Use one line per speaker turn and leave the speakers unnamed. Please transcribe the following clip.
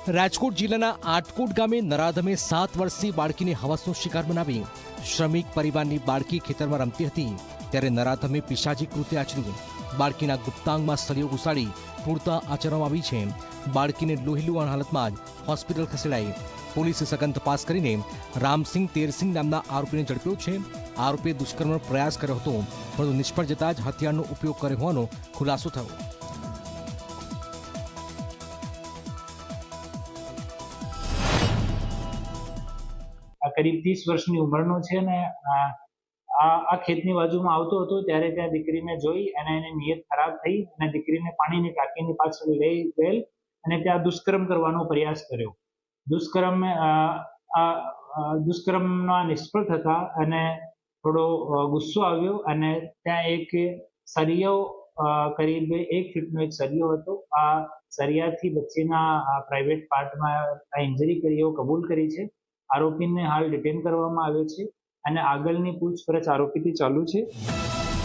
રાજકોટ જિલ્લાના આટકોટ ગામે નરાધમે 7 વર્ષની બાળકીને હવસનો શિકાર બનાવી શ્રમિક પરિવારની બાળકી ખેતરમાં રમતી હતી ત્યારે નરાધમે પિશાચી કૃત્ય આચર્યું। બાળકીના ગુપ્તાંગમાં સળીઓ ઘુસાડી ક્રૂરતા આચરવામાં આવી છે। બાળકીને લોહીલુહાણ હાલતમાં જ હોસ્પિટલ ખસેડાઈ। પોલીસે સઘન તપાસ કરીને રામસિંહ તેરસિંહ નામના આરોપીને ઝડપ્યો છે। આરોપીએ દુષ્કર્મનો પ્રયાસ કર્યો હતો પરંતુ નિષ્ફળ જતા જ હથિયારનો ઉપયોગ કર્યો હોવાનો ખુલાસો થયો।
करीब 30 વર્ષની ઉંમરનો છે ને આ ખેતની બાજુમાં આવતો હતો ત્યારે ત્યાં દીકરીને જોઈ અને એની નિયત ખરાબ થઈ અને દીકરીને પાણીની ટાંકીની પાછળ લઈ ગયેલ અને ત્યાં દુષ્કર્મ કરવાનો પ્રયાસ કર્યો। દુષ્કર્મના નિષ્ફળ થતા અને થોડો ગુસ્સો આવ્યો અને ત્યાં એક સરિયો કરીબ 1 ફીટનો એક સરિયો હતો। આ સરિયાથી બચ્ચીના પ્રાઇવેટ પાર્ટમાં ઇન્જરી કરી એવું કબૂલ કરી છે। આરોપીને હાલ ડિટેન કરવામાં આવ્યો છે અને આગળની પૂછપરછ આરોપીથી ચાલુ છે।